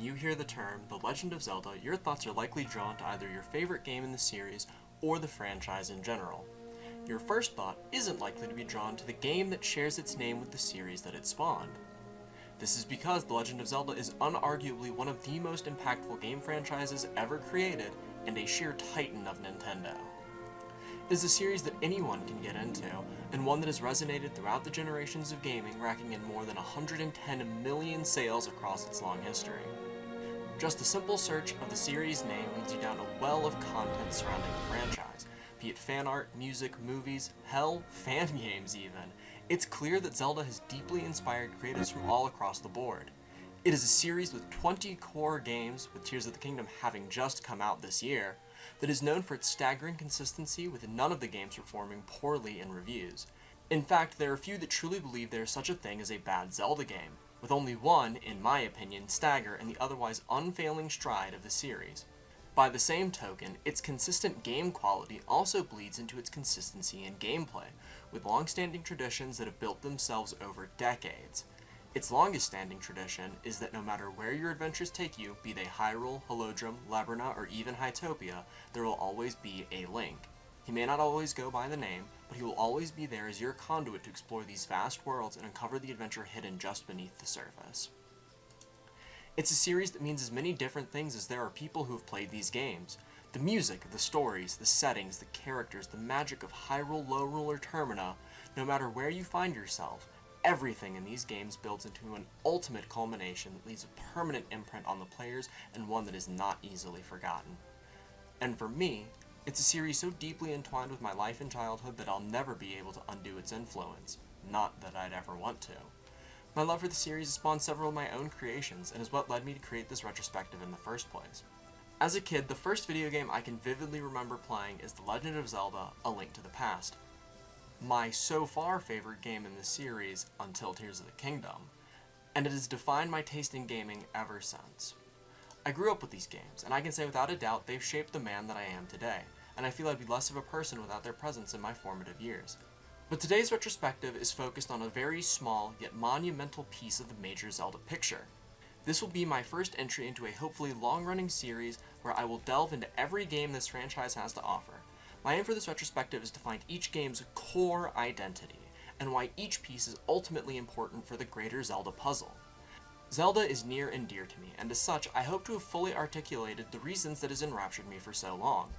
when you hear the term The Legend of Zelda, your thoughts are likely drawn to either your favorite game in the series or the franchise in general. Your first thought isn't likely to be drawn to the game that shares its name with the series that it spawned. This is because The Legend of Zelda is unarguably one of the most impactful game franchises ever created and a sheer titan of Nintendo. It is a series that anyone can get into, and one that has resonated throughout the generations of gaming, racking in more than 110 million sales across its long history. Just a simple search of the series' name leads you down a well of content surrounding the franchise, be it fan art, music, movies, hell, fan games even. It's clear that Zelda has deeply inspired creators from all across the board. It is a series with 20 core games, with Tears of the Kingdom having just come out this year, that is known for its staggering consistency, with none of the games performing poorly in reviews. In fact, there are few that truly believe there is such a thing as a bad Zelda game, with only one, in my opinion, stagger in the otherwise unfailing stride of the series. By the same token, its consistent game quality also bleeds into its consistency in gameplay, with long-standing traditions that have built themselves over decades. Its longest-standing tradition is that no matter where your adventures take you, be they Hyrule, Holodrum, Labrina, or even Hytopia, there will always be a Link. He may not always go by the name, but he will always be there as your conduit to explore these vast worlds and uncover the adventure hidden just beneath the surface. It's a series that means as many different things as there are people who have played these games. The music, the stories, the settings, the characters, the magic of Hyrule, Lorule, or Termina, no matter where you find yourself, everything in these games builds into an ultimate culmination that leaves a permanent imprint on the players and one that is not easily forgotten. And for me, it's a series so deeply entwined with my life and childhood that I'll never be able to undo its influence. Not that I'd ever want to. My love for the series has spawned several of my own creations and is what led me to create this retrospective in the first place. As a kid, the first video game I can vividly remember playing is The Legend of Zelda: A Link to the Past. My so far favorite game in the series until Tears of the Kingdom, and it has defined my taste in gaming ever since. I grew up with these games, and I can say without a doubt they've shaped the man that I am today, and I feel I'd be less of a person without their presence in my formative years. But today's retrospective is focused on a very small yet monumental piece of the major Zelda picture. This will be my first entry into a hopefully long-running series where I will delve into every game this franchise has to offer. My aim for this retrospective is to find each game's core identity, and why each piece is ultimately important for the greater Zelda puzzle. Zelda is near and dear to me, and as such, I hope to have fully articulated the reasons that has enraptured me for so long.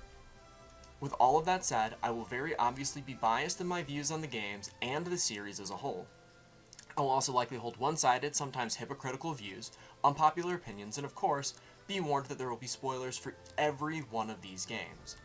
With all of that said, I will very obviously be biased in my views on the games and the series as a whole. I will also likely hold one-sided, sometimes hypocritical views, unpopular opinions, and of course, be warned that there will be spoilers for every one of these games.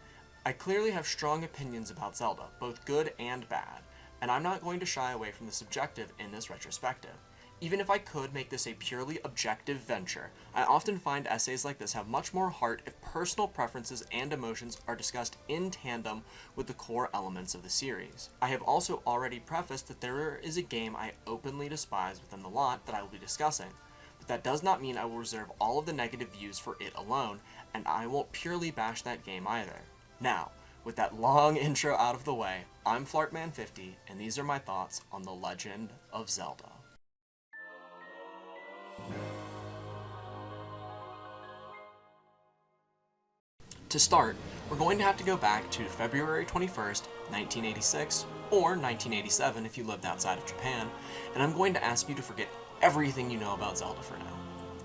I clearly have strong opinions about Zelda, both good and bad, and I'm not going to shy away from the subjective in this retrospective. Even if I could make this a purely objective venture, I often find essays like this have much more heart if personal preferences and emotions are discussed in tandem with the core elements of the series. I have also already prefaced that there is a game I openly despise within the lot that I will be discussing, but that does not mean I will reserve all of the negative views for it alone, and I won't purely bash that game either. Now, with that long intro out of the way, I'm Flartman50, and these are my thoughts on The Legend of Zelda. To start, we're going to have to go back to February 21st, 1986, or 1987 if you lived outside of Japan, and I'm going to ask you to forget everything you know about Zelda for now.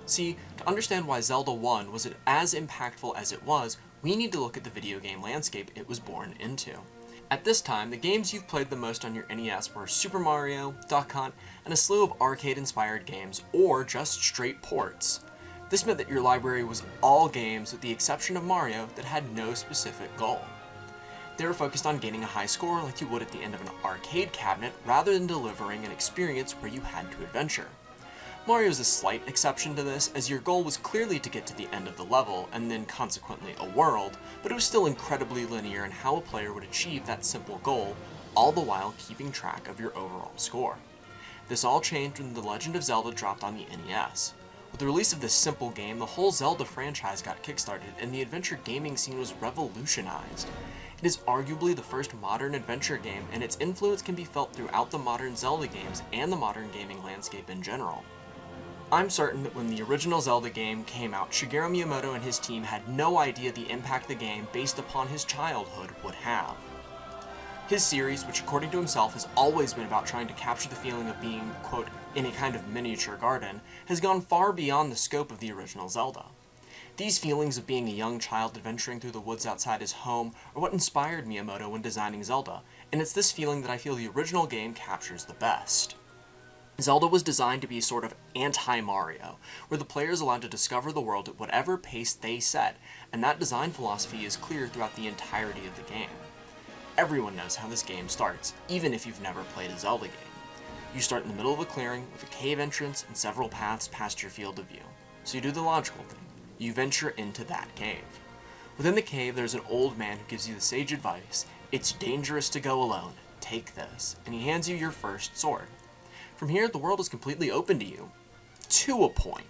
See, to understand why Zelda 1 was as impactful as it was, we need to look at the video game landscape it was born into. At this time, the games you've played the most on your NES were Super Mario, Duck Hunt, and a slew of arcade-inspired games, or just straight ports. This meant that your library was all games with the exception of Mario that had no specific goal. They were focused on gaining a high score like you would at the end of an arcade cabinet, rather than delivering an experience where you had to adventure. Mario is a slight exception to this, as your goal was clearly to get to the end of the level, and then consequently a world, but it was still incredibly linear in how a player would achieve that simple goal, all the while keeping track of your overall score. This all changed when The Legend of Zelda dropped on the NES. With the release of this simple game, the whole Zelda franchise got kickstarted, and the adventure gaming scene was revolutionized. It is arguably the first modern adventure game, and its influence can be felt throughout the modern Zelda games and the modern gaming landscape in general. I'm certain that when the original Zelda game came out, Shigeru Miyamoto and his team had no idea the impact the game, based upon his childhood, would have. His series, which according to himself has always been about trying to capture the feeling of being, quote, in a kind of miniature garden, has gone far beyond the scope of the original Zelda. These feelings of being a young child adventuring through the woods outside his home are what inspired Miyamoto when designing Zelda, and it's this feeling that I feel the original game captures the best. Zelda was designed to be sort of anti-Mario, where the player is allowed to discover the world at whatever pace they set, and that design philosophy is clear throughout the entirety of the game. Everyone knows how this game starts, even if you've never played a Zelda game. You start in the middle of a clearing with a cave entrance and several paths past your field of view. So you do the logical thing. You venture into that cave. Within the cave, there's an old man who gives you the sage advice, "It's dangerous to go alone. Take this." And he hands you your first sword. From here, the world is completely open to you. To a point.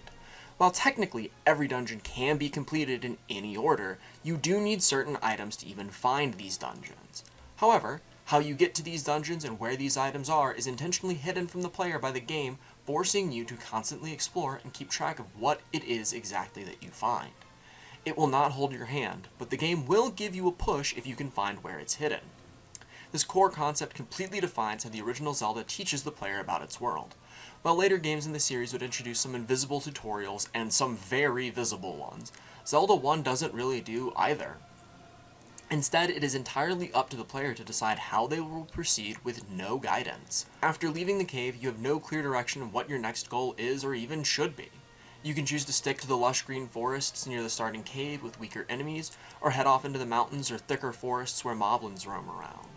While technically every dungeon can be completed in any order, you do need certain items to even find these dungeons. However, how you get to these dungeons and where these items are is intentionally hidden from the player by the game, forcing you to constantly explore and keep track of what it is exactly that you find. It will not hold your hand, but the game will give you a push if you can find where it's hidden. This core concept completely defines how the original Zelda teaches the player about its world. While later games in the series would introduce some invisible tutorials and some very visible ones, Zelda 1 doesn't really do either. Instead, it is entirely up to the player to decide how they will proceed with no guidance. After leaving the cave, you have no clear direction of what your next goal is or even should be. You can choose to stick to the lush green forests near the starting cave with weaker enemies, or head off into the mountains or thicker forests where moblins roam around.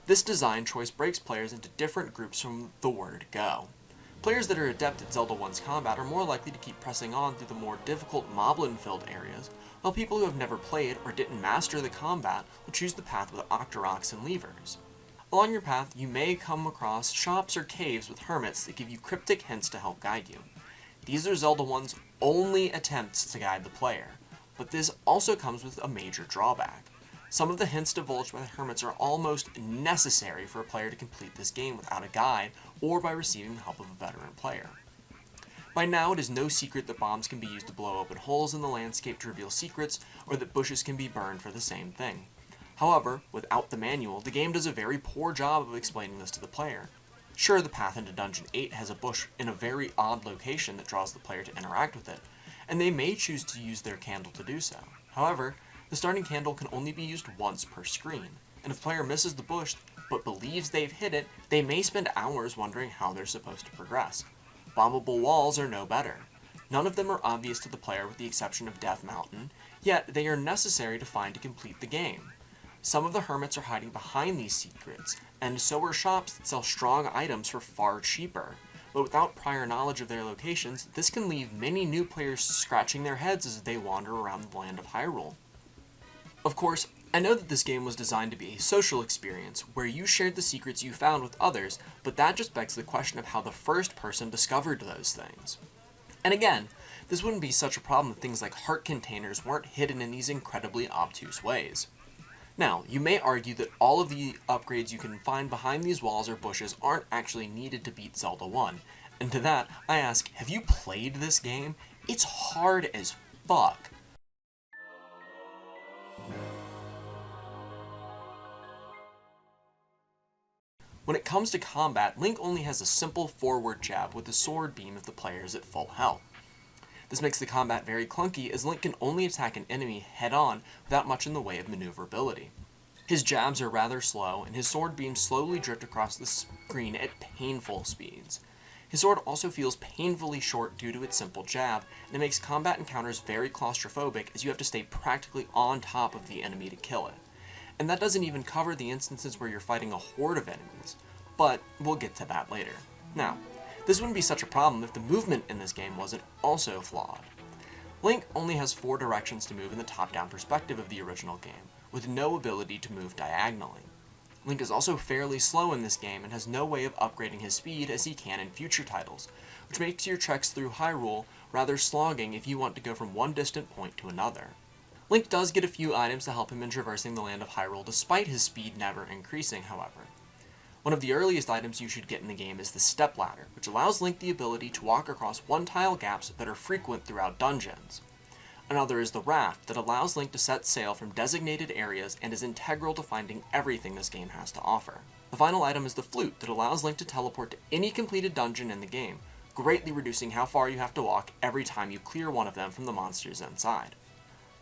This design choice breaks players into different groups from the word go. Players that are adept at Zelda 1's combat are more likely to keep pressing on through the more difficult moblin-filled areas, while people who have never played or didn't master the combat will choose the path with Octoroks and levers. Along your path, you may come across shops or caves with hermits that give you cryptic hints to help guide you. These are Zelda 1's only attempts to guide the player, but this also comes with a major drawback. Some of the hints divulged by the hermits are almost necessary for a player to complete this game without a guide or by receiving the help of a veteran player. By now, it is no secret that bombs can be used to blow open holes in the landscape to reveal secrets, or that bushes can be burned for the same thing. However, without the manual, the game does a very poor job of explaining this to the player. Sure, the path into Dungeon 8 has a bush in a very odd location that draws the player to interact with it, and they may choose to use their candle to do so. However, the starting candle can only be used once per screen, and if a player misses the bush but believes they've hit it, they may spend hours wondering how they're supposed to progress. Bombable walls are no better. None of them are obvious to the player with the exception of Death Mountain, yet they are necessary to find to complete the game. Some of the hermits are hiding behind these secrets, and so are shops that sell strong items for far cheaper. But without prior knowledge of their locations, this can leave many new players scratching their heads as they wander around the land of Hyrule. Of course, I know that this game was designed to be a social experience, where you shared the secrets you found with others, but that just begs the question of how the first person discovered those things. And again, this wouldn't be such a problem if things like heart containers weren't hidden in these incredibly obtuse ways. Now, you may argue that all of the upgrades you can find behind these walls or bushes aren't actually needed to beat Zelda 1, and to that, I ask, have you played this game? It's hard as fuck. When it comes to combat, Link only has a simple forward jab with the sword beam if the player is at full health. This makes the combat very clunky as Link can only attack an enemy head-on without much in the way of maneuverability. His jabs are rather slow, and his sword beams slowly drift across the screen at painful speeds. His sword also feels painfully short due to its simple jab, and it makes combat encounters very claustrophobic as you have to stay practically on top of the enemy to kill it. And that doesn't even cover the instances where you're fighting a horde of enemies, but we'll get to that later. Now, this wouldn't be such a problem if the movement in this game wasn't also flawed. Link only has 4 directions to move in the top-down perspective of the original game, with no ability to move diagonally. Link is also fairly slow in this game and has no way of upgrading his speed as he can in future titles, which makes your treks through Hyrule rather slogging if you want to go from one distant point to another. Link does get a few items to help him in traversing the land of Hyrule despite his speed never increasing, however. One of the earliest items you should get in the game is the step ladder, which allows Link the ability to walk across one-tile gaps that are frequent throughout dungeons. Another is the raft that allows Link to set sail from designated areas and is integral to finding everything this game has to offer. The final item is the flute that allows Link to teleport to any completed dungeon in the game, greatly reducing how far you have to walk every time you clear one of them from the monsters inside.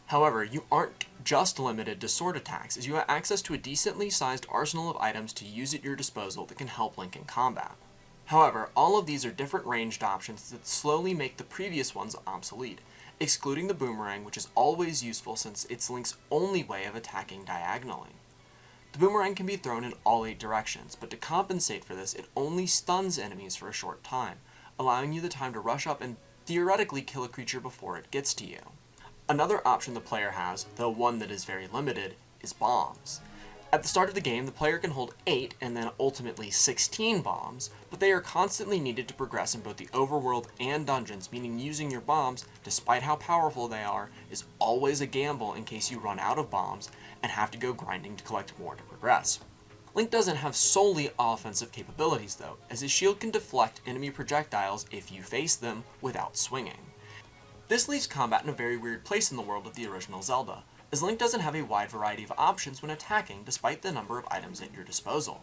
However, you aren't just limited to sword attacks, as you have access to a decently sized arsenal of items to use at your disposal that can help Link in combat. However, all of these are different ranged options that slowly make the previous ones obsolete, excluding the boomerang, which is always useful since it's Link's only way of attacking diagonally. The boomerang can be thrown in all 8 directions, but to compensate for this, it only stuns enemies for a short time, allowing you the time to rush up and theoretically kill a creature before it gets to you. Another option the player has, though one that is very limited, is bombs. At the start of the game, the player can hold 8 and then ultimately 16 bombs, but they are constantly needed to progress in both the overworld and dungeons, meaning using your bombs, despite how powerful they are, is always a gamble in case you run out of bombs and have to go grinding to collect more to progress. Link doesn't have solely offensive capabilities though, as his shield can deflect enemy projectiles if you face them without swinging. This leaves combat in a very weird place in the world of the original Zelda, as Link doesn't have a wide variety of options when attacking despite the number of items at your disposal.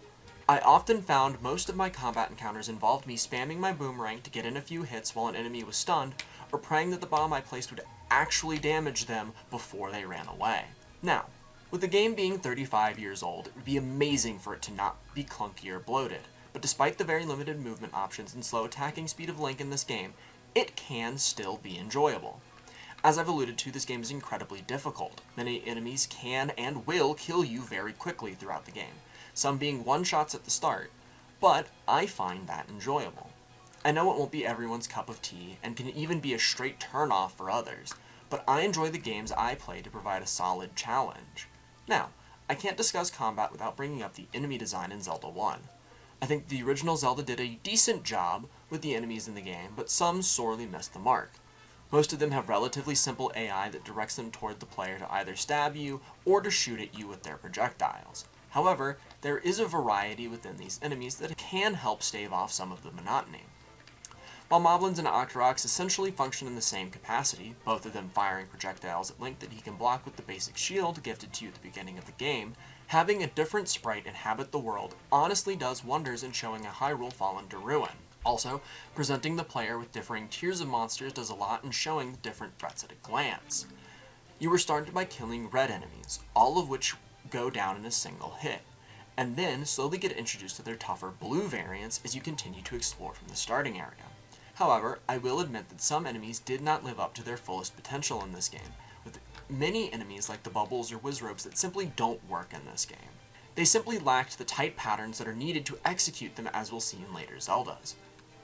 I often found most of my combat encounters involved me spamming my boomerang to get in a few hits while an enemy was stunned, or praying that the bomb I placed would actually damage them before they ran away. Now, with the game being 35 years old, it would be amazing for it to not be clunky or bloated, but despite the very limited movement options and slow attacking speed of Link in this game, it can still be enjoyable. As I've alluded to, this game is incredibly difficult. Many enemies can and will kill you very quickly throughout the game, some being one-shots at the start, but I find that enjoyable. I know it won't be everyone's cup of tea, and can even be a straight turn-off for others, but I enjoy the games I play to provide a solid challenge. Now, I can't discuss combat without bringing up the enemy design in Zelda 1. I think the original Zelda did a decent job with the enemies in the game, but some sorely missed the mark. Most of them have relatively simple AI that directs them toward the player to either stab you or to shoot at you with their projectiles. However, there is a variety within these enemies that can help stave off some of the monotony. While Moblins and Octoroks essentially function in the same capacity, both of them firing projectiles at Link that he can block with the basic shield gifted to you at the beginning of the game, having a different sprite inhabit the world honestly does wonders in showing a Hyrule fallen to ruin. Also, presenting the player with differing tiers of monsters does a lot in showing the different threats at a glance. You were started by killing red enemies, all of which go down in a single hit, and then slowly get introduced to their tougher blue variants as you continue to explore from the starting area. However, I will admit that some enemies did not live up to their fullest potential in this game, with many enemies like the bubbles or Wizzrobes that simply don't work in this game. They simply lacked the tight patterns that are needed to execute them, as we'll see in later Zeldas.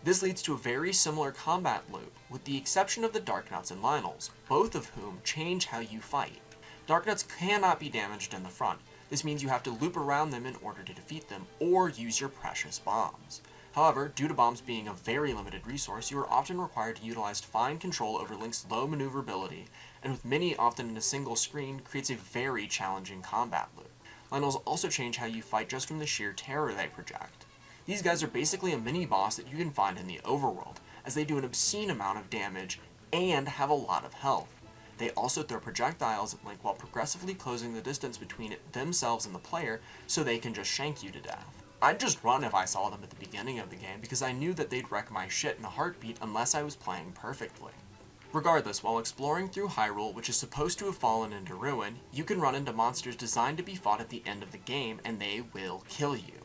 This leads to a very similar combat loop, with the exception of the Darknuts and Lynels, both of whom change how you fight. Darknuts cannot be damaged in the front. This means you have to loop around them in order to defeat them, or use your precious bombs. However, due to bombs being a very limited resource, you are often required to utilize fine control over Link's low maneuverability, and with many often in a single screen, creates a very challenging combat loop. Lynels also change how you fight just from the sheer terror they project. These guys are basically a mini-boss that you can find in the overworld, as they do an obscene amount of damage and have a lot of health. They also throw projectiles at Link while progressively closing the distance between themselves and the player so they can just shank you to death. I'd just run if I saw them at the beginning of the game because I knew that they'd wreck my shit in a heartbeat unless I was playing perfectly. Regardless, while exploring through Hyrule, which is supposed to have fallen into ruin, you can run into monsters designed to be fought at the end of the game and they will kill you.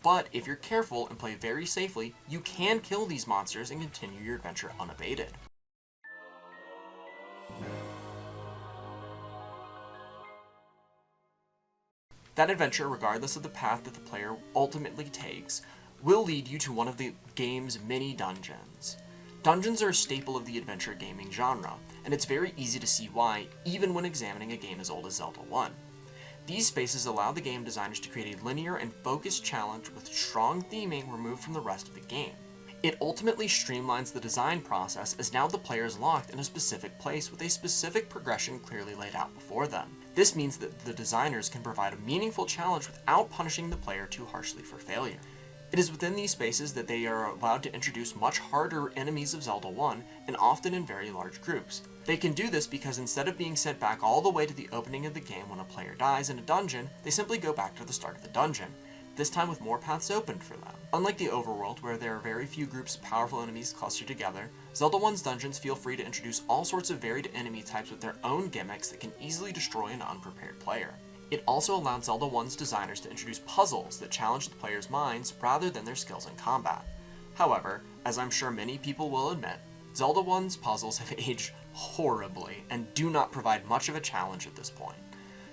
But if you're careful and play very safely, you can kill these monsters and continue your adventure unabated. That adventure, regardless of the path that the player ultimately takes, will lead you to one of the game's many dungeons. Dungeons are a staple of the adventure gaming genre, and it's very easy to see why, even when examining a game as old as Zelda 1. These spaces allow the game designers to create a linear and focused challenge with strong theming removed from the rest of the game. It ultimately streamlines the design process as now the player is locked in a specific place with a specific progression clearly laid out before them. This means that the designers can provide a meaningful challenge without punishing the player too harshly for failure. It is within these spaces that they are allowed to introduce much harder enemies of Zelda 1, and often in very large groups. They can do this because instead of being sent back all the way to the opening of the game when a player dies in a dungeon, they simply go back to the start of the dungeon, this time with more paths opened for them. Unlike the overworld, where there are very few groups of powerful enemies clustered together, Zelda 1's dungeons feel free to introduce all sorts of varied enemy types with their own gimmicks that can easily destroy an unprepared player. It also allowed Zelda 1's designers to introduce puzzles that challenge the player's minds rather than their skills in combat. However, as I'm sure many people will admit, Zelda 1's puzzles have aged horribly and do not provide much of a challenge at this point.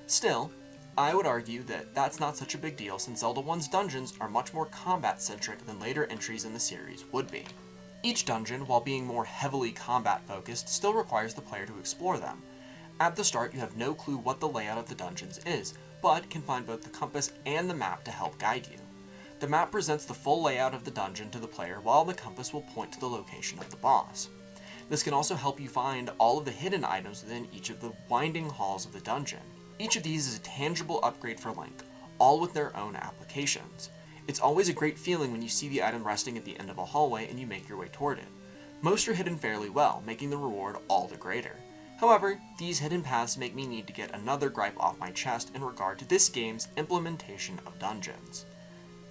Still, I would argue that that's not such a big deal since Zelda 1's dungeons are much more combat-centric than later entries in the series would be. Each dungeon, while being more heavily combat-focused, still requires the player to explore them. At the start, you have no clue what the layout of the dungeons is, but can find both the compass and the map to help guide you. The map presents the full layout of the dungeon to the player, while the compass will point to the location of the boss. This can also help you find all of the hidden items within each of the winding halls of the dungeon. Each of these is a tangible upgrade for Link, all with their own applications. It's always a great feeling when you see the item resting at the end of a hallway and you make your way toward it. Most are hidden fairly well, making the reward all the greater. However, these hidden paths make me need to get another gripe off my chest in regard to this game's implementation of dungeons.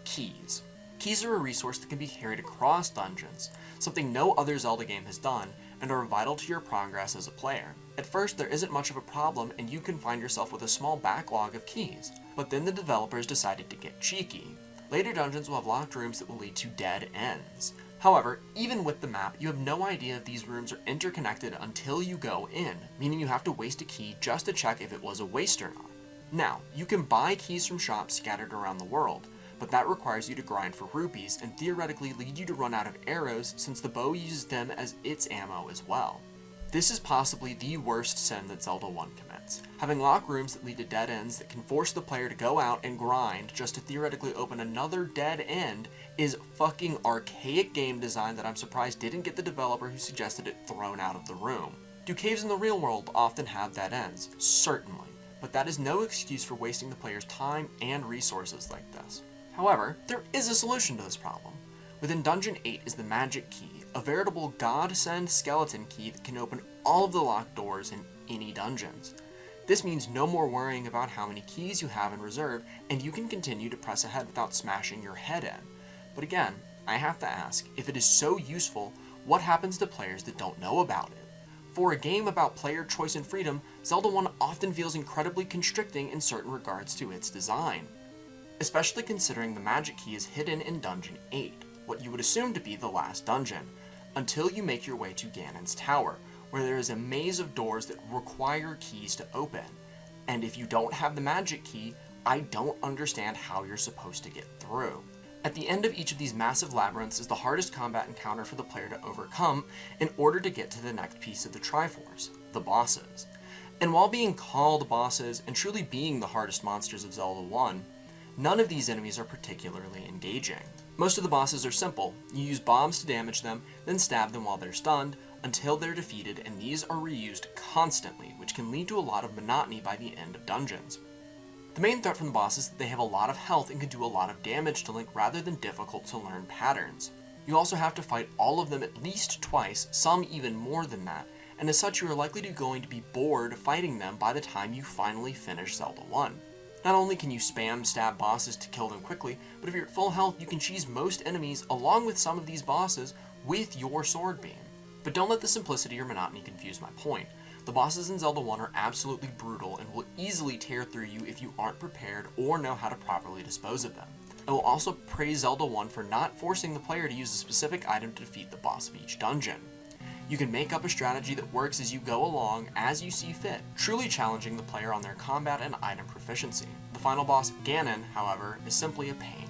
Keys. Keys are a resource that can be carried across dungeons, something no other Zelda game has done, and are vital to your progress as a player. At first, there isn't much of a problem and you can find yourself with a small backlog of keys, but then the developers decided to get cheeky. Later dungeons will have locked rooms that will lead to dead ends. However, even with the map, you have no idea if these rooms are interconnected until you go in, meaning you have to waste a key just to check if it was a waste or not. Now, you can buy keys from shops scattered around the world, but that requires you to grind for rupees and theoretically lead you to run out of arrows since the bow uses them as its ammo as well. This is possibly the worst sin that Zelda 1 commits. Having locked rooms that lead to dead ends that can force the player to go out and grind just to theoretically open another dead end is fucking archaic game design that I'm surprised didn't get the developer who suggested it thrown out of the room. Do caves in the real world often have dead ends? Certainly, but that is no excuse for wasting the player's time and resources like this. However, there is a solution to this problem. Within Dungeon 8 is the Magic Key, a veritable godsend skeleton key that can open all of the locked doors in any dungeons. This means no more worrying about how many keys you have in reserve, and you can continue to press ahead without smashing your head in. But again, I have to ask, if it is so useful, what happens to players that don't know about it? For a game about player choice and freedom, Zelda 1 often feels incredibly constricting in certain regards to its design. Especially considering the Magic Key is hidden in Dungeon 8, what you would assume to be the last dungeon, until you make your way to Ganon's Tower, where there is a maze of doors that require keys to open. And if you don't have the Magic Key, I don't understand how you're supposed to get through. At the end of each of these massive labyrinths is the hardest combat encounter for the player to overcome in order to get to the next piece of the Triforce, the bosses. And while being called bosses and truly being the hardest monsters of Zelda 1, none of these enemies are particularly engaging. Most of the bosses are simple. You use bombs to damage them, then stab them while they're stunned, until they're defeated, and these are reused constantly, which can lead to a lot of monotony by the end of dungeons. The main threat from the boss is that they have a lot of health and can do a lot of damage to Link rather than difficult to learn patterns. You also have to fight all of them at least twice, some even more than that, and as such you are likely going to be bored fighting them by the time you finally finish Zelda 1. Not only can you spam stab bosses to kill them quickly, but if you're at full health you can cheese most enemies along with some of these bosses with your sword beam. But don't let the simplicity or monotony confuse my point. The bosses in Zelda 1 are absolutely brutal and will easily tear through you if you aren't prepared or know how to properly dispose of them. I will also praise Zelda 1 for not forcing the player to use a specific item to defeat the boss of each dungeon. You can make up a strategy that works as you go along as you see fit, truly challenging the player on their combat and item proficiency. The final boss, Ganon, however, is simply a pain.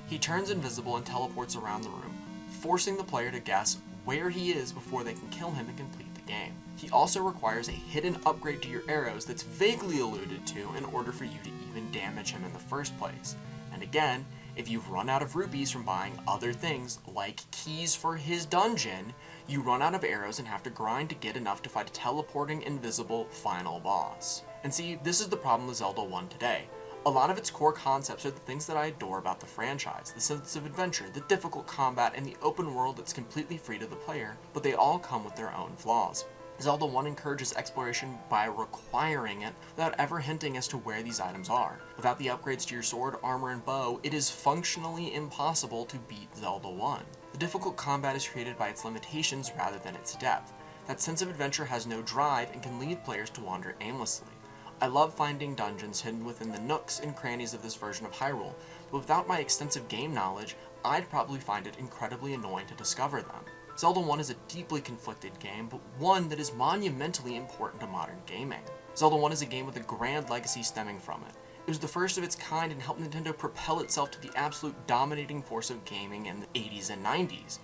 He turns invisible and teleports around the room, forcing the player to guess where he is before they can kill him and complete the game. He also requires a hidden upgrade to your arrows that's vaguely alluded to in order for you to even damage him in the first place. And again, If you've run out of rupees from buying other things, like keys for his dungeon, you run out of arrows and have to grind to get enough to fight a teleporting, invisible final boss. And see, this is the problem with Zelda 1 today. A lot of its core concepts are the things that I adore about the franchise, the sense of adventure, the difficult combat, and the open world that's completely free to the player, but they all come with their own flaws. Zelda 1 encourages exploration by requiring it without ever hinting as to where these items are. Without the upgrades to your sword, armor, and bow, it is functionally impossible to beat Zelda 1. The difficult combat is created by its limitations rather than its depth. That sense of adventure has no drive and can lead players to wander aimlessly. I love finding dungeons hidden within the nooks and crannies of this version of Hyrule, but without my extensive game knowledge, I'd probably find it incredibly annoying to discover them. Zelda 1 is a deeply conflicted game, but one that is monumentally important to modern gaming. Zelda 1 is a game with a grand legacy stemming from it. It was the first of its kind and helped Nintendo propel itself to the absolute dominating force of gaming in the 80s and 90s.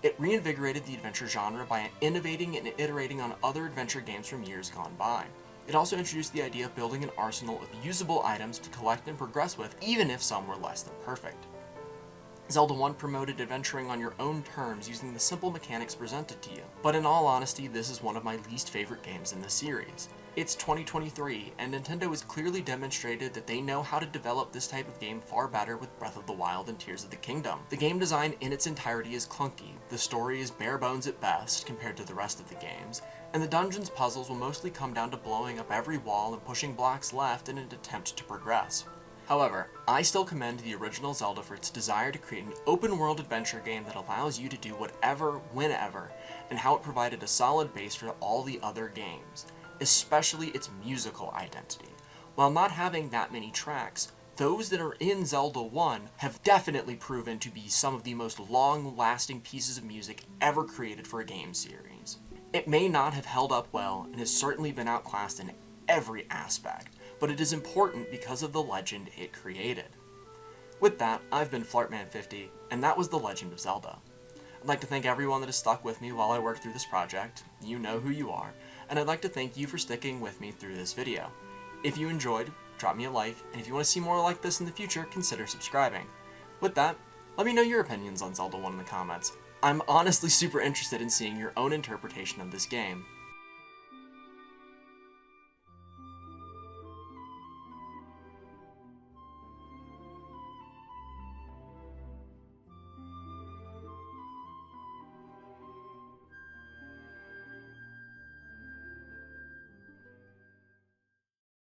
It reinvigorated the adventure genre by innovating and iterating on other adventure games from years gone by. It also introduced the idea of building an arsenal of usable items to collect and progress with, even if some were less than perfect. Zelda 1 promoted adventuring on your own terms using the simple mechanics presented to you, but in all honesty, this is one of my least favorite games in the series. It's 2023, and Nintendo has clearly demonstrated that they know how to develop this type of game far better with Breath of the Wild and Tears of the Kingdom. The game design in its entirety is clunky, the story is bare bones at best compared to the rest of the games, and the dungeon's puzzles will mostly come down to blowing up every wall and pushing blocks left in an attempt to progress. However, I still commend the original Zelda for its desire to create an open-world adventure game that allows you to do whatever, whenever, and how it provided a solid base for all the other games, especially its musical identity. While not having that many tracks, those that are in Zelda 1 have definitely proven to be some of the most long-lasting pieces of music ever created for a game series. It may not have held up well and has certainly been outclassed in every aspect, but it is important because of the legend it created. With that, I've been Flartman50, and that was The Legend of Zelda. I'd like to thank everyone that has stuck with me while I worked through this project. You know who you are, and I'd like to thank you for sticking with me through this video. If you enjoyed, drop me a like, and if you want to see more like this in the future, consider subscribing. With that, let me know your opinions on Zelda 1 in the comments. I'm honestly super interested in seeing your own interpretation of this game.